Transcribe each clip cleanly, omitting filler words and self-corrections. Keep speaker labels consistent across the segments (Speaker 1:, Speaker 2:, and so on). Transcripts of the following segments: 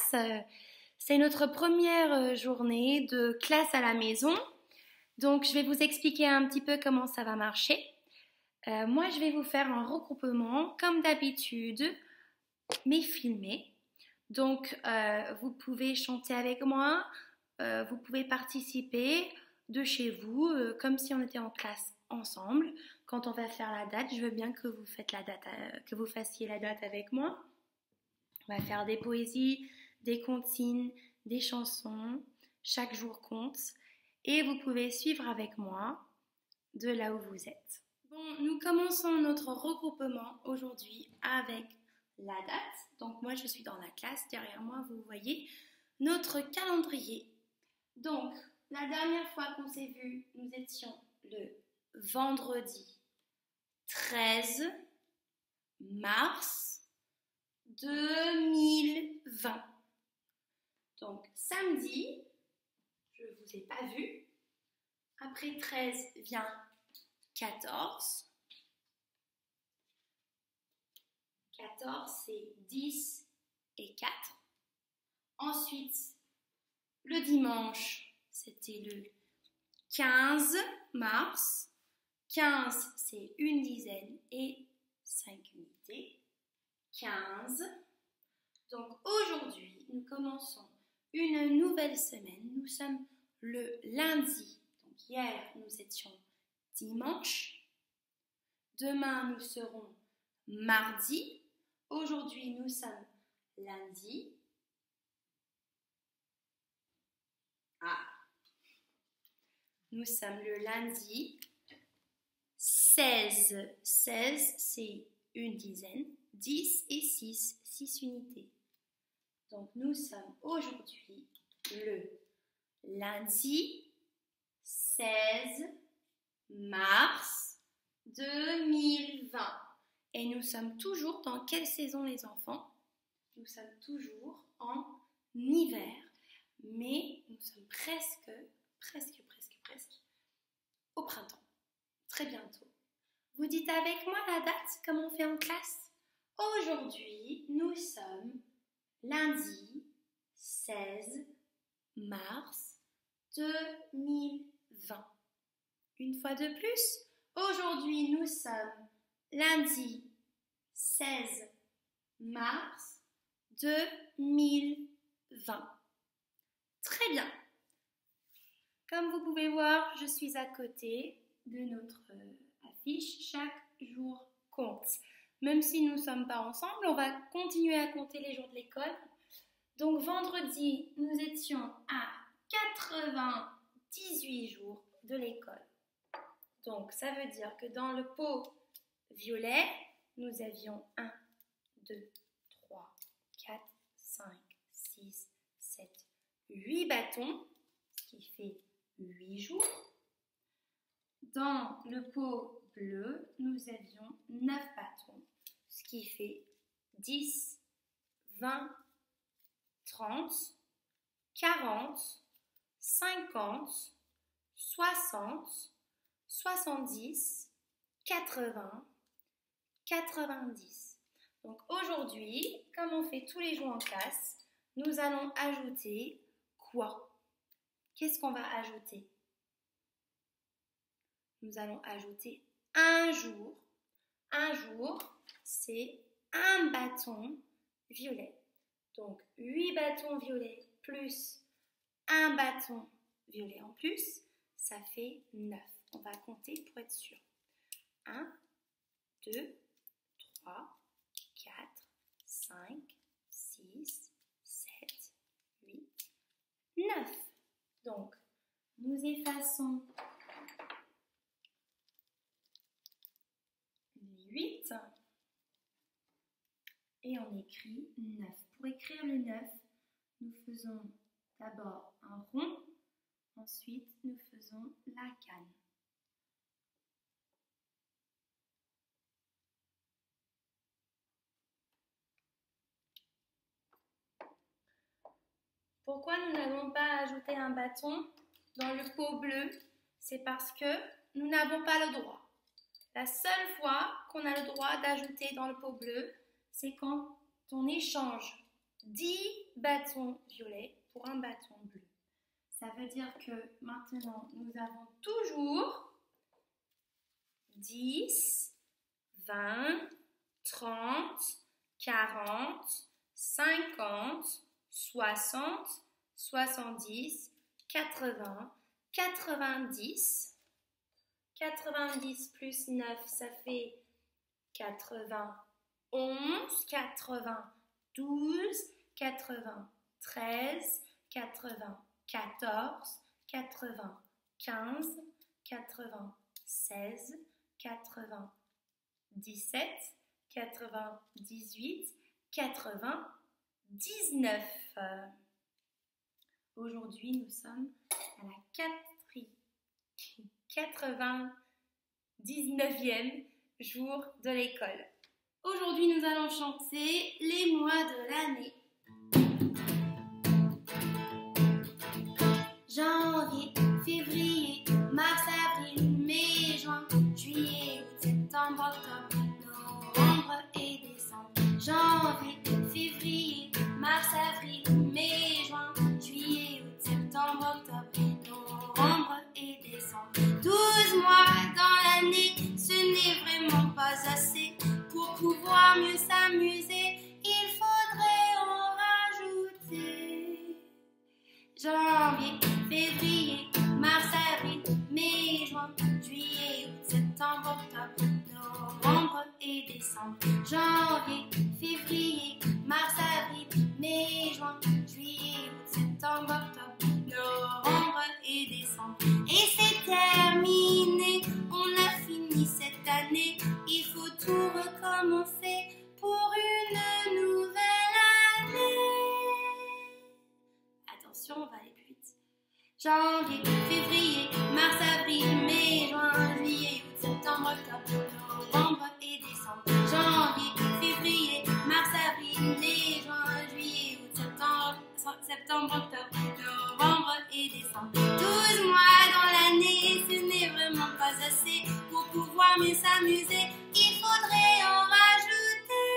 Speaker 1: classe. C'est notre première journée de classe à la maison. Donc, je vais vous expliquer un petit peu comment ça va marcher. Moi, je vais vous faire un regroupement, comme d'habitude, mais filmé. Donc, vous pouvez chanter avec moi, vous pouvez participer de chez vous, comme si on était en classe ensemble. Quand on va faire la date, je veux bien que vous fassiez la date avec moi. On va faire des poésies, des comptines, des chansons. Chaque jour compte. Et vous pouvez suivre avec moi de là où vous êtes. Bon, nous commençons notre regroupement aujourd'hui avec la date. Donc moi, je suis dans la classe. Derrière moi, vous voyez notre calendrier. Donc, la dernière fois qu'on s'est vu, nous étions le vendredi 13 mars 2020. Donc, samedi, je ne vous ai pas vu. Après 13 vient 14. 14, c'est 10 et 4. Ensuite, le dimanche, c'était le 15 mars. 15, c'est une dizaine et 5 unités. 15. Donc aujourd'hui, nous commençons une nouvelle semaine. Nous sommes le lundi. Donc hier, nous étions dimanche. Demain, nous serons mardi. Aujourd'hui, nous sommes lundi. Nous sommes le lundi 16. 16, c'est une dizaine. 10 et 6, 6 unités. Donc, nous sommes aujourd'hui le lundi 16 mars 2020. Et nous sommes toujours dans quelle saison, les enfants? Nous sommes toujours en hiver. Mais nous sommes presque au printemps. Très bientôt. Vous dites avec moi la date, comme on fait en classe? Aujourd'hui, nous sommes lundi 16 mars 2020. Une fois de plus, aujourd'hui, nous sommes lundi 16 mars 2020. Très bien. Comme vous pouvez voir, je suis à côté de notre affiche. Chaque jour compte. Même si nous ne sommes pas ensemble, on va continuer à compter les jours de l'école. Donc vendredi, nous étions à 98 jours de l'école. Donc ça veut dire que dans le pot violet, nous avions 1, 2, 3, 4, 5, 6, 7, 8 bâtons, ce qui fait 8 jours. Dans le pot bleu, nous avions 9 bâtons, ce qui fait 10, 20, 30, 40, 50, 60, 70, 80, 90. Donc aujourd'hui, comme on fait tous les jours en classe, nous allons ajouter quoi? Qu'est-ce qu'on va ajouter? Nous allons ajouter un jour. Un jour, c'est un bâton violet. Donc 8 bâtons violets plus un bâton violet en plus, ça fait 9. On va compter pour être sûr. 1, 2, 3, 4, 5, 6, 7, 8, 9. Donc, nous effaçons les 8 et on écrit 9. Pour écrire le 9, nous faisons d'abord un rond, ensuite nous faisons la canne. Pourquoi nous n'avons pas ajouté un bâton dans le pot bleu? C'est parce que nous n'avons pas le droit. La seule fois qu'on a le droit d'ajouter dans le pot bleu, c'est quand on échange 10 bâtons violets pour un bâton bleu. Ça veut dire que maintenant, nous avons toujours 10, 20, 30, 40, 50, 60, 70, 80, 90. 90 plus 9, ça fait 91, 92, 93, 94, 95, 96, 97, 98, 99. Aujourd'hui, nous sommes à la 99e jour de l'école. Aujourd'hui, nous allons chanter les mois de l'année. Janvier, février, mars, avril, mai, juin, juillet, août, septembre, octobre, novembre et décembre. Janvier, février, mars, avril, mai, juin, juillet, août, septembre, octobre, novembre et décembre. 12 mois dans l'année, ce n'est vraiment pas assez. Pour pouvoir mieux s'amuser, il faudrait en rajouter. Janvier, février, mars, avril, mai, juin, juillet, août, septembre, octobre, novembre et décembre. Janvier, février, mars, avril, mai, juin, juillet, août, septembre, octobre, novembre et décembre. Et c'est terminé, on a fini cette année. Il faut tout recommencer pour une nouvelle année. Attention, on va aller plus vite. Janvier, février, mars, avril, mai, juin, juillet, août, septembre, octobre, novembre et décembre. Janvier, février, mars, avril, mai, juin, juillet, août, septembre, octobre, novembre et décembre. 12 mois dans l'année, ce n'est vraiment pas assez. Pour pouvoir mieux s'amuser, il faudrait en rajouter.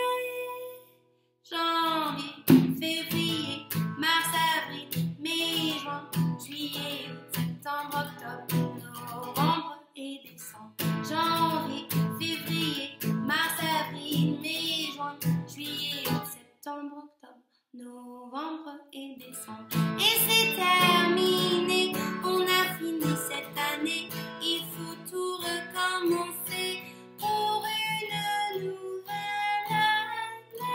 Speaker 1: Janvier, février, mars, avril, mai, juin, juillet, août, septembre, octobre, novembre et décembre. Janvier, février, mars, avril, mai, juin, juillet, août, septembre, octobre, novembre et décembre. Et c'est terminé, on a fini cette année. Il faut tout recommencer pour une nouvelle année.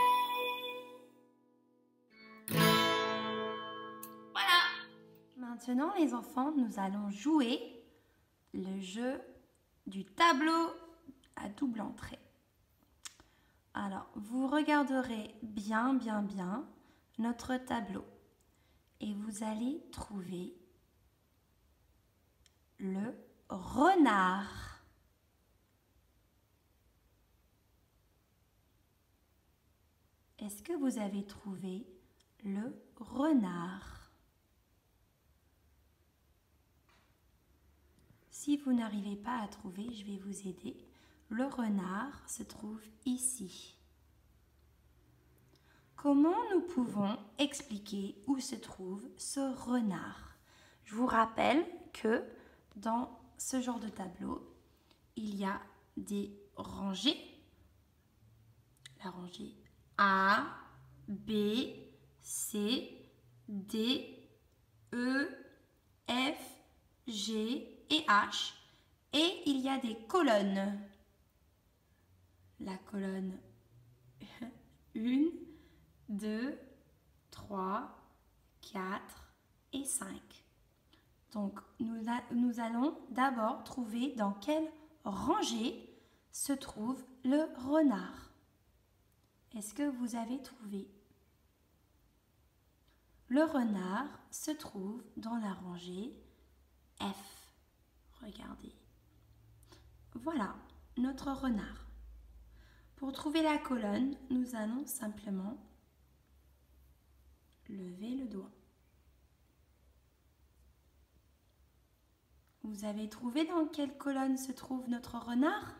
Speaker 1: Voilà. Maintenant, les enfants, nous allons jouer le jeu du tableau à double entrée. Alors, vous regarderez bien notre tableau et vous allez trouver le renard. Est-ce que vous avez trouvé le renard? Si vous n'arrivez pas à trouver, je vais vous aider. Le renard se trouve ici. Comment nous pouvons expliquer où se trouve ce renard? Je vous rappelle que dans ce genre de tableau, il y a des rangées. La rangée A, B, C, D, E, F, G et H. Et il y a des colonnes. La colonne 1, 2, 3, 4 et 5. Donc, nous allons d'abord trouver dans quelle rangée se trouve le renard. Est-ce que vous avez trouvé? Le renard se trouve dans la rangée F. Regardez. Voilà notre renard. Pour trouver la colonne, nous allons simplement lever le doigt. Vous avez trouvé dans quelle colonne se trouve notre renard?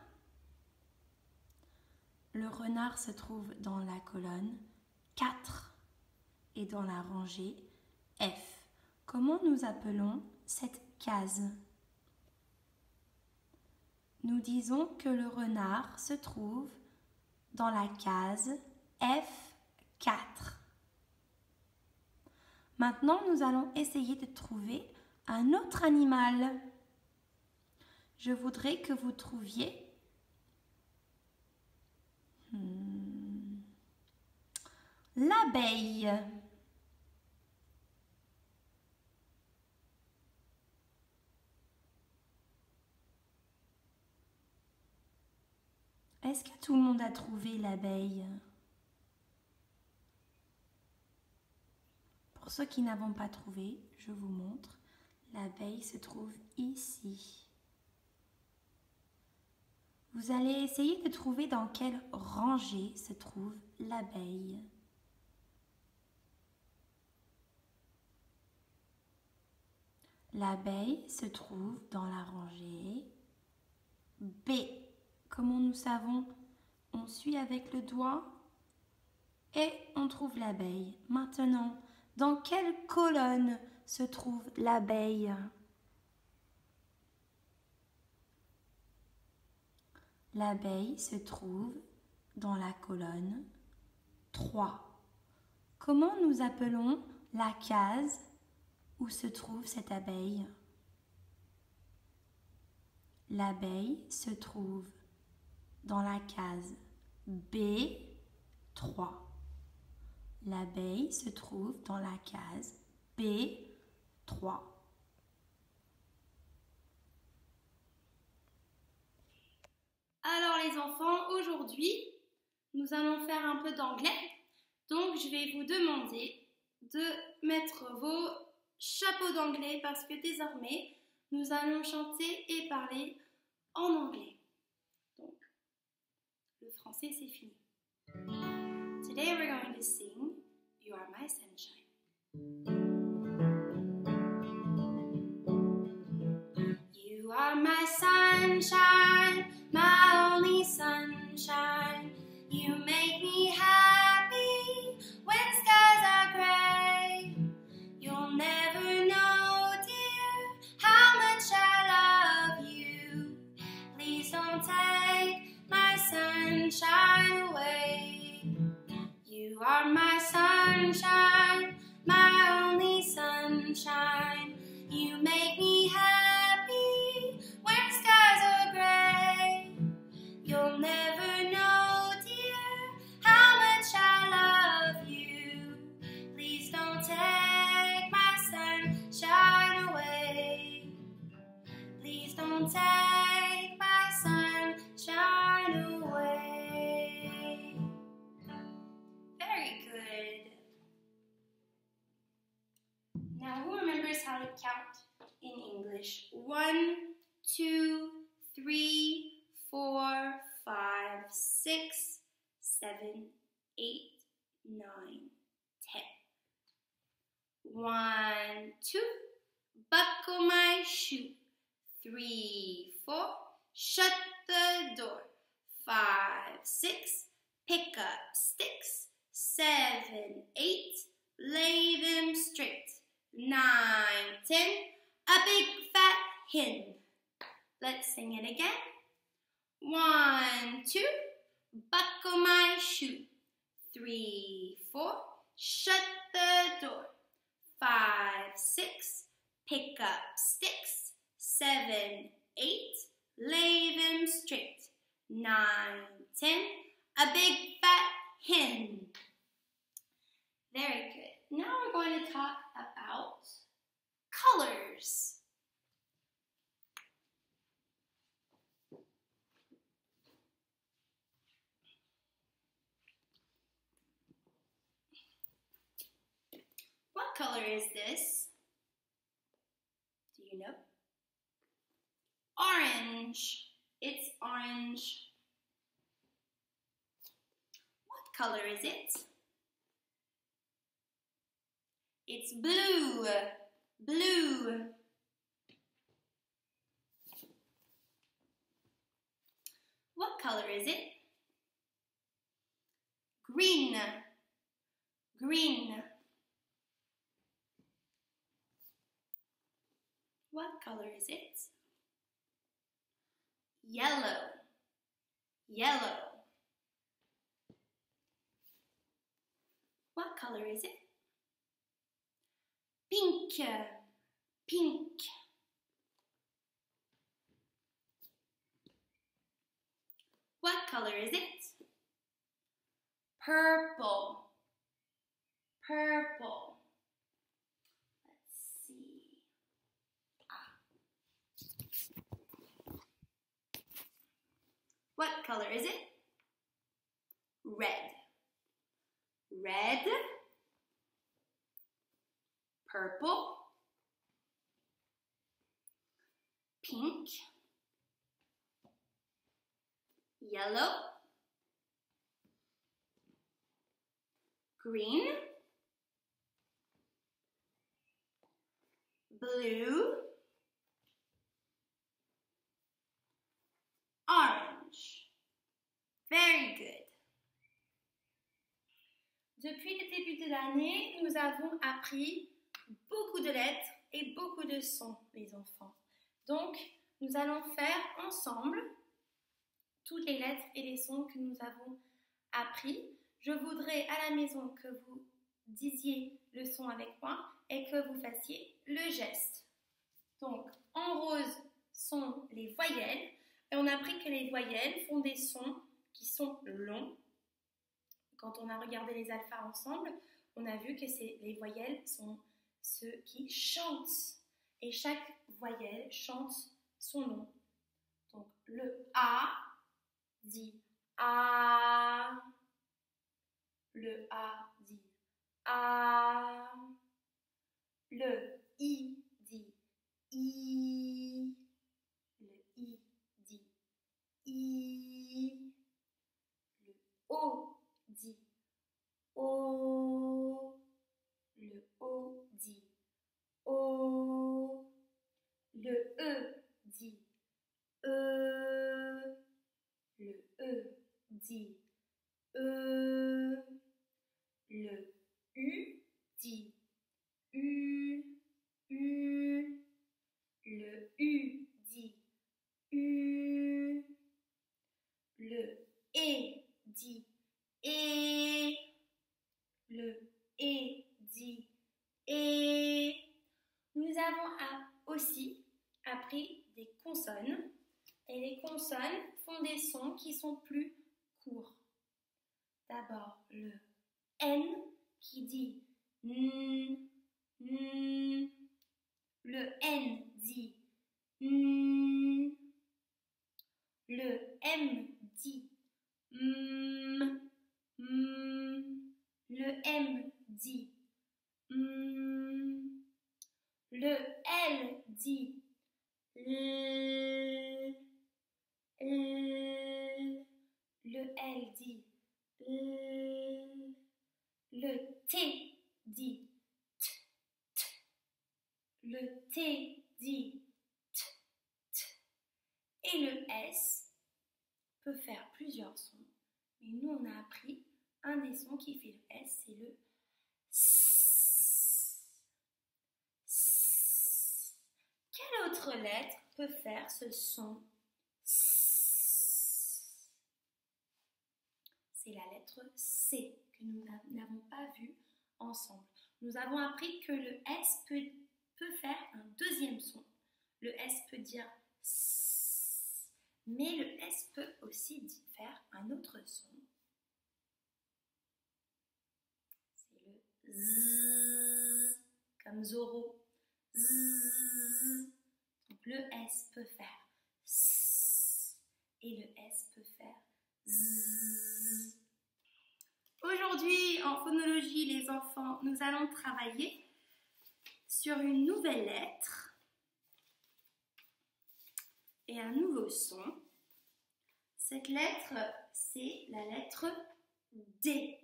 Speaker 1: Le renard se trouve dans la colonne 4. est dans la rangée F. Comment nous appelons cette case? Nous disons que le renard se trouve dans la case F4. Maintenant, nous allons essayer de trouver un autre animal. Je voudrais que vous trouviez l'abeille. Est-ce que tout le monde a trouvé l'abeille? Pour ceux qui n'avons pas trouvé, je vous montre. L'abeille se trouve ici. Vous allez essayer de trouver dans quelle rangée se trouve l'abeille. L'abeille se trouve dans la rangée B. Comment nous savons? On suit avec le doigt et on trouve l'abeille. Maintenant, dans quelle colonne se trouve l'abeille? L'abeille se trouve dans la colonne 3. Comment nous appelons la case où se trouve cette abeille? L'abeille se trouve dans la case B3. L'abeille se trouve dans la case B3. Alors les enfants, aujourd'hui, nous allons faire un peu d'anglais. Donc je vais vous demander de mettre vos chapeaux d'anglais parce que désormais, nous allons chanter et parler en anglais. Donc, le français c'est fini. Today we're going to sing You Are My Sunshine. You are my sunshine, my only sunshine. You make me happy when skies are gray. You'll never know, dear, how much I love you. Please don't take my sunshine away. You are my sunshine, my only sunshine. You make me happy when skies are gray. You'll never know, dear, how much I love you. Please don't take my sunshine away. Please don't take my sunshine away. Very good. Now who remembers how to count in English? 1, 2, 3, 4, 5, 6, 7, 8, 9, 10. 1, 2, buckle my shoe. 3, 4, shut the door. 5, 6, pick up sticks. 7, 8, lay them straight. 9, 10, a big fat hen. Let's sing it again. 1, 2, buckle my shoe. 3, 4, shut the door. 5, 6, pick up sticks. 7, 8, lay them straight. 9, 10, a big fat hen. Very good. Now we're going to talk about colors. What color is this? Do you know? Orange. It's orange. What color is it? It's blue. Blue. What color is it? Green. Green. What color is it? Yellow. Yellow. What color is it? Pink. Pink. What color is it? Purple. Purple. Let's see. What color is it? Red. Red. Purple. Pink. Yellow. Green. Blue. Orange. Very good. Depuis le début de l'année, nous avons appris beaucoup de lettres et beaucoup de sons, les enfants. Donc, nous allons faire ensemble toutes les lettres et les sons que nous avons appris. Je voudrais à la maison que vous disiez le son avec moi et que vous fassiez le geste. Donc, en rose sont les voyelles. Et on a appris que les voyelles font des sons qui sont longs. Quand on a regardé les alphas ensemble, on a vu que les voyelles sont ceux qui chantent. Et chaque voyelle chante son nom. Donc, le A dit A. Le A dit A. Le I dit I. Le I dit I. Le O dit O. Le O dit O. Le E dit E. Le E dit E. Le U dit U. U. Le U dit U. Le E dit E. Le E dit E. Nous avons aussi appris des consonnes. Et les consonnes font des sons qui sont plus courts. D'abord, le N qui dit N, N. Le N dit N. Le M dit M, M. Le M dit M. Le L dit L, L. Le L dit L. Le T dit T, T. Le T dit T, T. Et le S peut faire plusieurs sons. Mais nous, on a appris un des sons qui fait le S, c'est le S. S. Quelle autre lettre peut faire ce son S? C'est la lettre C que nous n'avons pas vue ensemble. Nous avons appris que le S peut faire un deuxième son. Le S peut dire S, mais le S peut aussi faire un autre son. C'est le Z, comme Zorro. Z. Donc le S peut faire S et le S peut faire Z. Aujourd'hui, en phonologie, les enfants, nous allons travailler sur une nouvelle lettre et un nouveau son. Cette lettre, c'est la lettre D.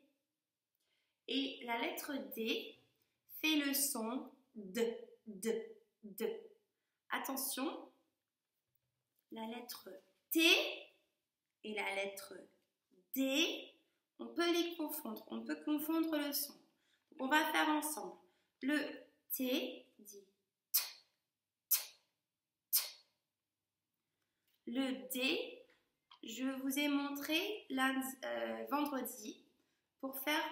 Speaker 1: Et la lettre D fait le son D, D, D. Attention, la lettre T et la lettre D, on peut les confondre. On peut confondre le son. Donc, on va faire ensemble. Le T dit T, T. Le D, je vous ai montré vendredi pour faire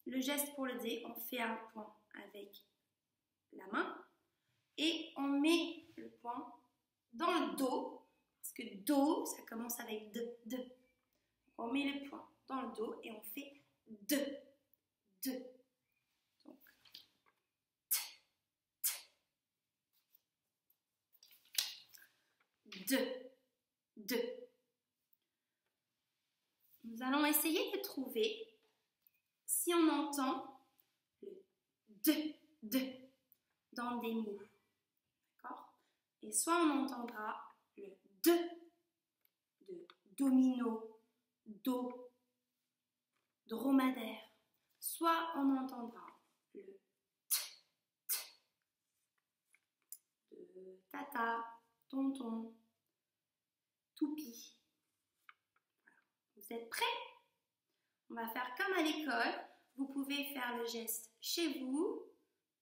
Speaker 1: le geste pour le D. On fait un point avec la main et on met le point dans le dos, parce que do, ça commence avec de. On met le point dans le dos et on fait de. Donc, de. Nous allons essayer de trouver si on entend le de dans des mots. D'accord? Et soit on entendra le de domino, do, dromadaire, soit on entendra le de tata, tonton, toupie. Vous êtes prêts? On va faire comme à l'école. Vous pouvez faire le geste chez vous,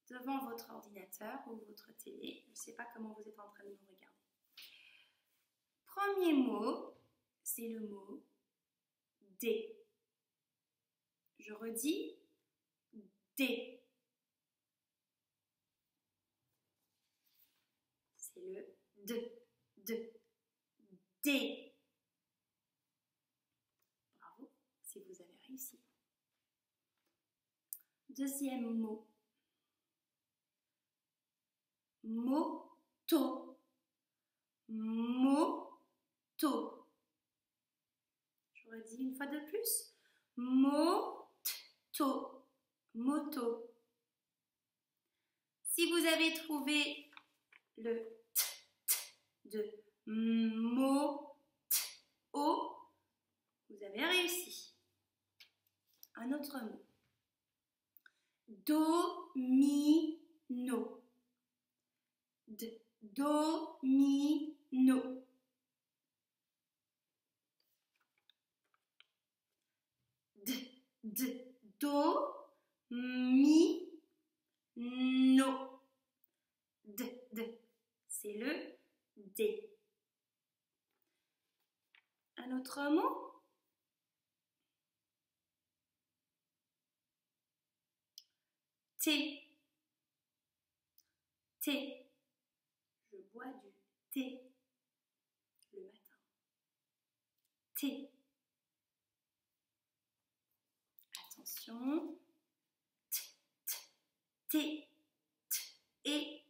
Speaker 1: devant votre ordinateur ou votre télé. Je ne sais pas comment vous êtes en train de nous regarder. Premier mot, c'est le mot D. Je redis D. C'est le de. D. Bravo, si vous avez réussi. Deuxième mot. Moto. Moto. Je redis une fois de plus. Moto. Moto. Si vous avez trouvé le de mot, vous avez réussi. Un autre mot. Domino. Domino. Do, mi, no. C'est le D. Un autre mot? Thé. Thé. Je bois du thé le matin. Thé. Attention. T. Et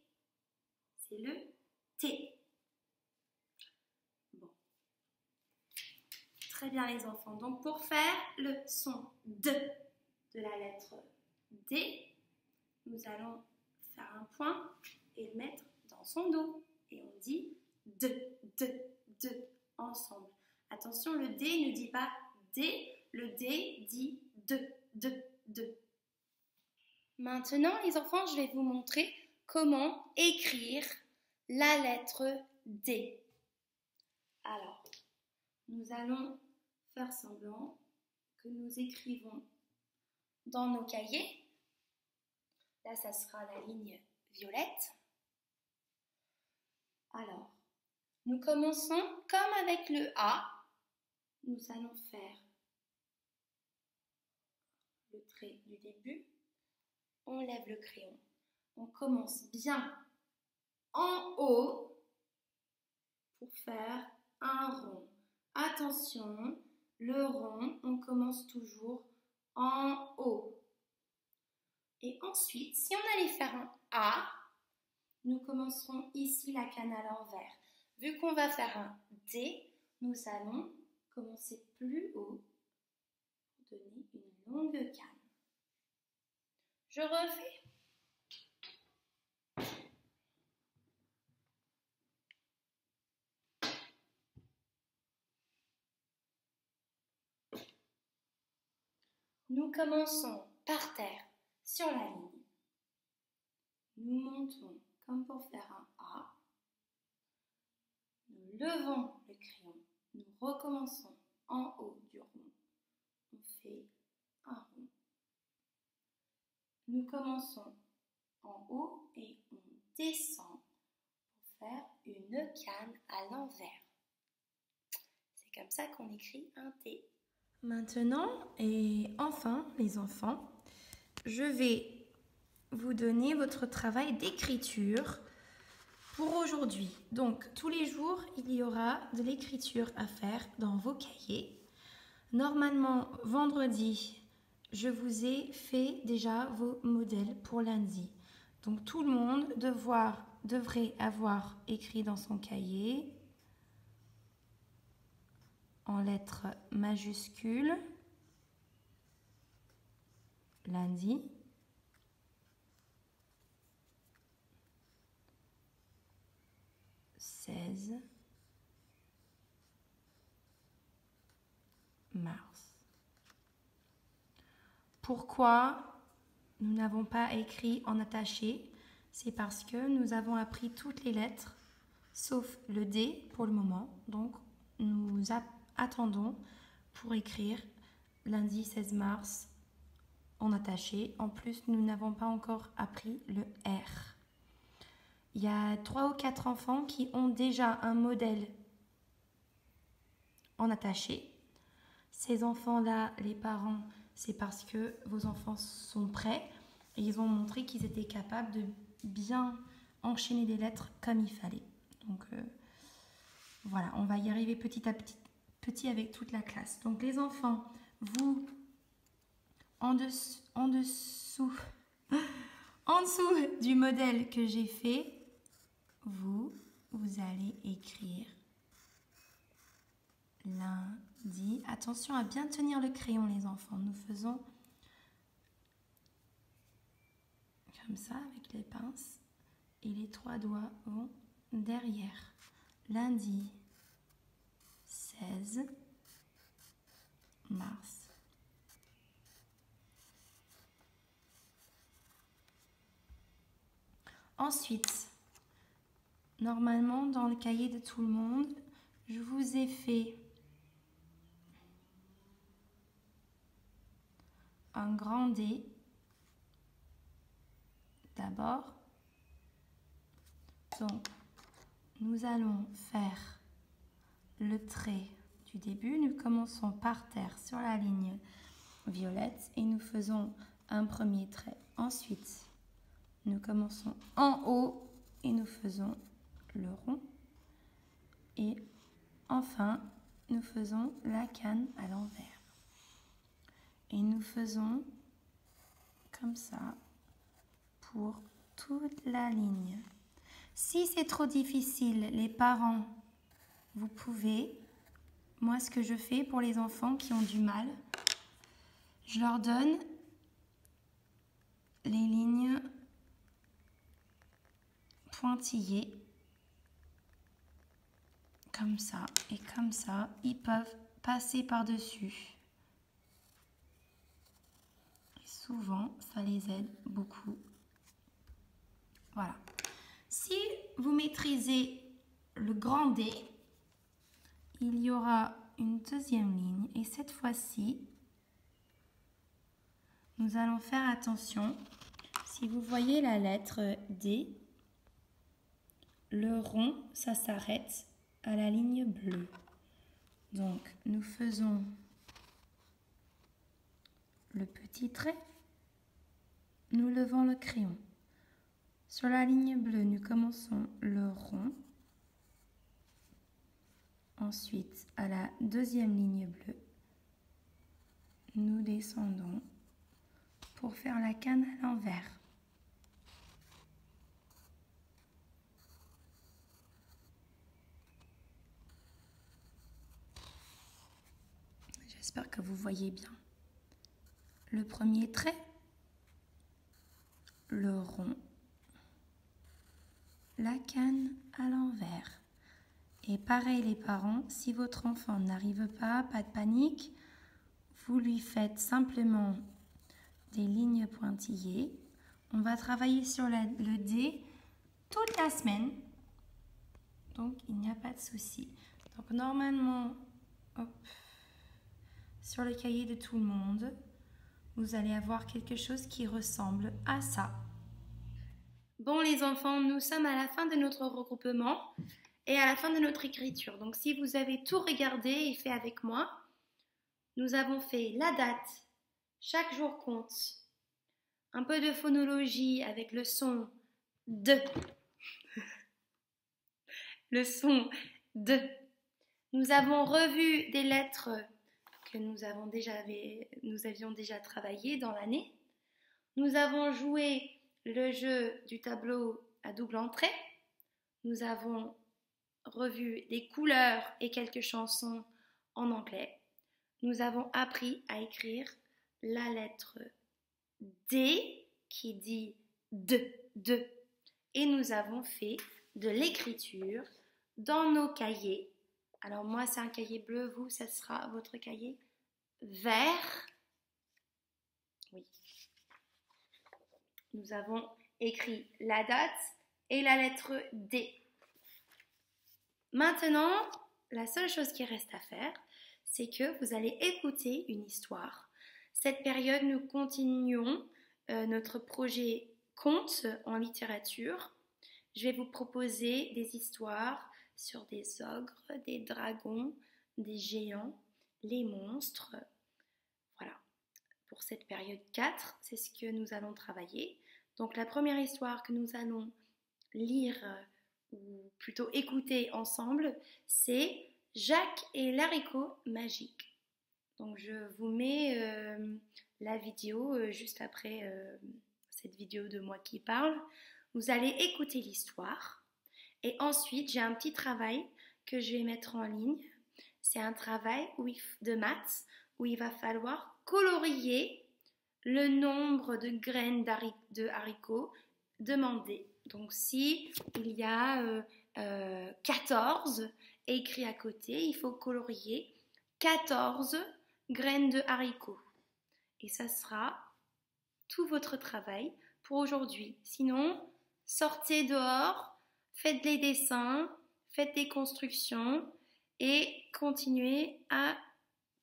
Speaker 1: c'est le T. Bon. Très bien les enfants. Donc pour faire le son de la lettre D, nous allons faire un point et le mettre dans son dos. Et on dit de ensemble. Attention, le D ne dit pas D, le D dit de. Maintenant, les enfants, je vais vous montrer comment écrire la lettre D. Alors, nous allons faire semblant que nous écrivons dans nos cahiers. Là, ça sera la ligne violette. Alors, nous commençons comme avec le A. Nous allons faire le trait du début. On lève le crayon. On commence bien en haut pour faire un rond. Attention, le rond, on commence toujours en haut. Et ensuite, si on allait faire un A, nous commencerons ici la canne à l'envers. Vu qu'on va faire un D, nous allons commencer plus haut pour donner une longue canne. Je refais. Nous commençons par terre sur la ligne. Nous montons comme pour faire un A. Nous levons le crayon. Nous recommençons en haut du rond. On fait un rond. Nous commençons en haut et on descend pour faire une canne à l'envers. comme ça qu'on écrit un T.
Speaker 2: Maintenant, et enfin, les enfants, je vais vous donner votre travail d'écriture pour aujourd'hui. Donc, tous les jours, il y aura de l'écriture à faire dans vos cahiers. Normalement, vendredi, je vous ai fait déjà vos modèles pour lundi. Donc, tout le monde devrait avoir écrit dans son cahier en lettres majuscules lundi. « 16 mars ». Pourquoi nous n'avons pas écrit en attaché? C'est parce que nous avons appris toutes les lettres, sauf le D pour le moment. Donc, nous attendons pour écrire lundi 16 mars en attaché. En plus, nous n'avons pas encore appris le R. Il y a 3 ou 4 enfants qui ont déjà un modèle en attaché. Ces enfants-là, les parents, c'est parce que vos enfants sont prêts et ils ont montré qu'ils étaient capables de bien enchaîner des lettres comme il fallait. Donc voilà, on va y arriver petit à petit avec toute la classe. Donc les enfants, vous, en dessous du modèle que j'ai fait, vous allez écrire lundi. Attention à bien tenir le crayon, les enfants. Nous faisons comme ça avec les pinces et les 3 doigts vont derrière. Lundi 16 mars. Ensuite, normalement, dans le cahier de tout le monde, je vous ai fait un grand D d'abord. Donc, nous allons faire le trait du début. Nous commençons par terre sur la ligne violette et nous faisons un premier trait. Ensuite, nous commençons en haut et nous faisons le rond. Et enfin, nous faisons la canne à l'envers. Et nous faisons comme ça pour toute la ligne. Si c'est trop difficile, les parents, vous pouvez, moi ce que je fais pour les enfants qui ont du mal, je leur donne les lignes pointillées, comme ça et comme ça, ils peuvent passer par-dessus. Et souvent, ça les aide beaucoup. Voilà. Si vous maîtrisez le grand D, il y aura une deuxième ligne et cette fois-ci, nous allons faire attention. Si vous voyez la lettre D, le rond, ça s'arrête à la ligne bleue. Donc, nous faisons le petit trait, nous levons le crayon. Sur la ligne bleue, nous commençons le rond. Ensuite, à la deuxième ligne bleue, nous descendons pour faire la canne à l'envers. J'espère que vous voyez bien. Le premier trait, le rond, la canne à l'envers. Et pareil les parents, si votre enfant n'arrive pas de panique, vous lui faites simplement des lignes pointillées. On va travailler sur le D toute la semaine, donc il n'y a pas de souci. Donc normalement, hop, sur le cahier de tout le monde, vous allez avoir quelque chose qui ressemble à ça.
Speaker 1: Bon les enfants, nous sommes à la fin de notre regroupement. et à la fin de notre écriture. Donc si vous avez tout regardé et fait avec moi, nous avons fait la date, chaque jour compte, un peu de phonologie avec le son de, le son de. Nous avons revu des lettres que nous avions déjà travaillées dans l'année. Nous avons joué le jeu du tableau à double entrée. Nous avons revu des couleurs et quelques chansons en anglais. Nous avons appris à écrire la lettre D qui dit de. Et nous avons fait de l'écriture dans nos cahiers. Alors moi c'est un cahier bleu, vous ça sera votre cahier vert. Oui. Nous avons écrit la date et la lettre D. Maintenant, la seule chose qui reste à faire, c'est que vous allez écouter une histoire. Cette période, nous continuons notre projet conte en littérature. Je vais vous proposer des histoires sur des ogres, des dragons, des géants, les monstres. Voilà. Pour cette période 4, c'est ce que nous allons travailler. Donc la première histoire que nous allons lire ou plutôt écouter ensemble, c'est Jacques et l'haricot magique. Donc je vous mets la vidéo juste après cette vidéo de moi qui parle. Vous allez écouter l'histoire et ensuite j'ai un petit travail que je vais mettre en ligne. C'est un travail de maths où il va falloir colorier le nombre de graines de haricots demandées. Donc si il y a 14 écrit à côté, il faut colorier 14 graines de haricots. Et ça sera tout votre travail pour aujourd'hui. Sinon, sortez dehors, faites des dessins, faites des constructions et continuez à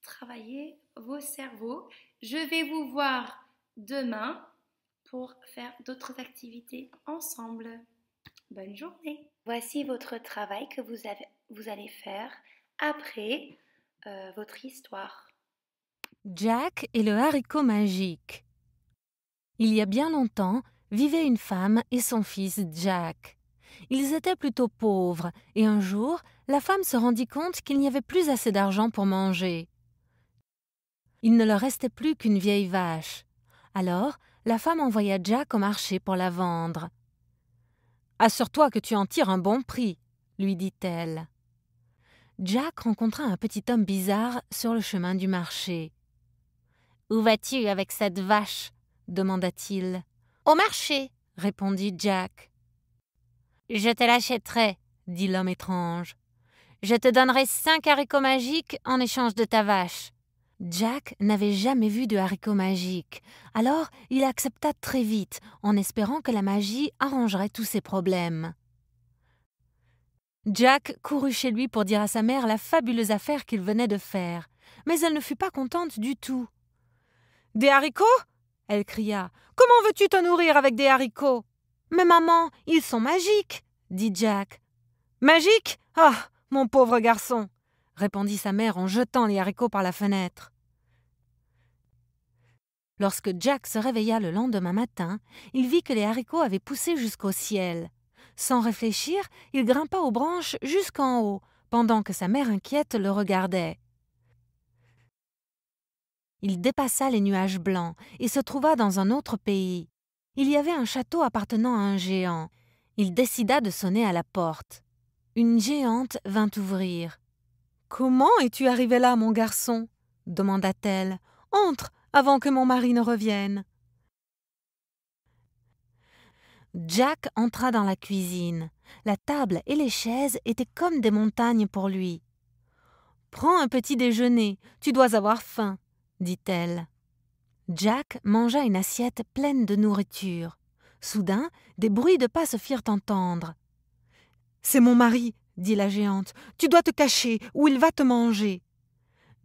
Speaker 1: travailler vos cerveaux. Je vais vous voir demain pour faire d'autres activités ensemble. Bonne journée. Voici votre travail que vous allez faire après votre histoire.
Speaker 3: Jack et le haricot magique. Il y a bien longtemps, vivait une femme et son fils Jack. Ils étaient plutôt pauvres et un jour, la femme se rendit compte qu'il n'y avait plus assez d'argent pour manger. Il ne leur restait plus qu'une vieille vache. Alors, la femme envoya Jack au marché pour la vendre. « Assure-toi que tu en tires un bon prix, » lui dit-elle. Jack rencontra un petit homme bizarre sur le chemin du marché. « Où vas-tu avec cette vache ?» demanda-t-il. « Au marché, » répondit Jack. « Je te l'achèterai, » dit l'homme étrange. « Je te donnerai 5 haricots magiques en échange de ta vache. » Jack n'avait jamais vu de haricots magiques, alors il accepta très vite, en espérant que la magie arrangerait tous ses problèmes. Jack courut chez lui pour dire à sa mère la fabuleuse affaire qu'il venait de faire, mais elle ne fut pas contente du tout. « Des haricots ?» elle cria. « Comment veux-tu te nourrir avec des haricots ?»« Mais maman, ils sont magiques !» dit Jack. « Magiques ? Ah, mon pauvre garçon !» répondit sa mère en jetant les haricots par la fenêtre. Lorsque Jack se réveilla le lendemain matin, il vit que les haricots avaient poussé jusqu'au ciel. Sans réfléchir, il grimpa aux branches jusqu'en haut, pendant que sa mère inquiète le regardait. Il dépassa les nuages blancs et se trouva dans un autre pays. Il y avait un château appartenant à un géant. Il décida de sonner à la porte. Une géante vint ouvrir. « Comment es-tu arrivé là, mon garçon ?» demanda-t-elle. « Entre, avant que mon mari ne revienne. » Jack entra dans la cuisine. La table et les chaises étaient comme des montagnes pour lui. « Prends un petit déjeuner, tu dois avoir faim, » dit-elle. Jack mangea une assiette pleine de nourriture. Soudain, des bruits de pas se firent entendre. « C'est mon mari, » dit la géante. « Tu dois te cacher ou il va te manger. »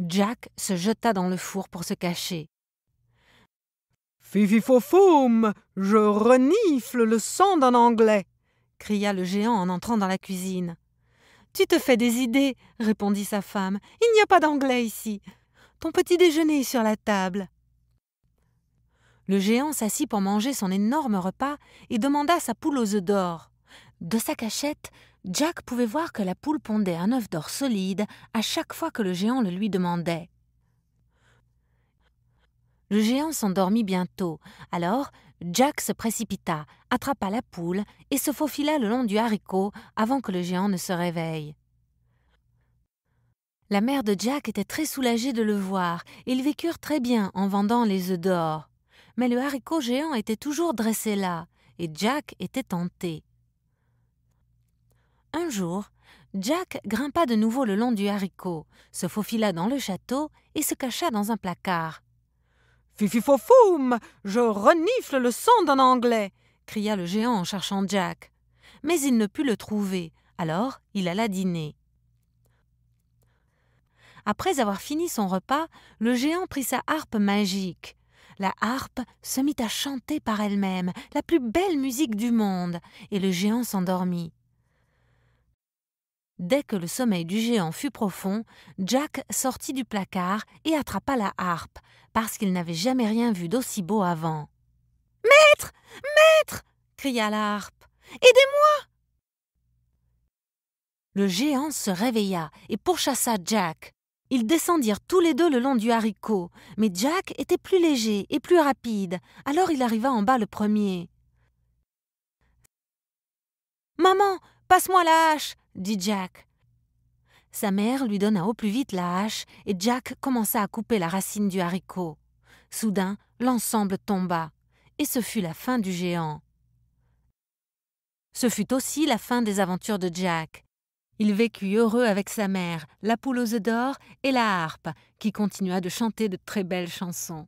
Speaker 3: Jack se jeta dans le four pour se cacher. « Fififofoum, je renifle le sang d'un Anglais !» cria le géant en entrant dans la cuisine. Tu te fais des idées, répondit sa femme. Il n'y a pas d'anglais ici. Ton petit déjeuner est sur la table. Le géant s'assit pour manger son énorme repas et demanda sa poule aux œufs d'or. De sa cachette, Jack pouvait voir que la poule pondait un œuf d'or solide à chaque fois que le géant le lui demandait. Le géant s'endormit bientôt, alors Jack se précipita, attrapa la poule et se faufila le long du haricot avant que le géant ne se réveille. La mère de Jack était très soulagée de le voir et ils vécurent très bien en vendant les œufs d'or. Mais le haricot géant était toujours dressé là et Jack était tenté. Un jour, Jack grimpa de nouveau le long du haricot, se faufila dans le château et se cacha dans un placard. « Fififofoum, je renifle le sang d'un Anglais !» cria le géant en cherchant Jack. Mais il ne put le trouver, alors il alla dîner. Après avoir fini son repas, le géant prit sa harpe magique. La harpe se mit à chanter par elle-même la plus belle musique du monde, et le géant s'endormit. Dès que le sommeil du géant fut profond, Jack sortit du placard et attrapa la harpe, parce qu'il n'avait jamais rien vu d'aussi beau avant. « Maître, maître !» cria la harpe. « Aidez-moi !» Le géant se réveilla et pourchassa Jack. Ils descendirent tous les deux le long du haricot, mais Jack était plus léger et plus rapide, alors il arriva en bas le premier. « Maman, passe-moi la hache !» dit Jack. Sa mère lui donna au plus vite la hache et Jack commença à couper la racine du haricot. Soudain, l'ensemble tomba, et ce fut la fin du géant. Ce fut aussi la fin des aventures de Jack. Il vécut heureux avec sa mère, la poule aux œufs d'or et la harpe, qui continua de chanter de très belles chansons.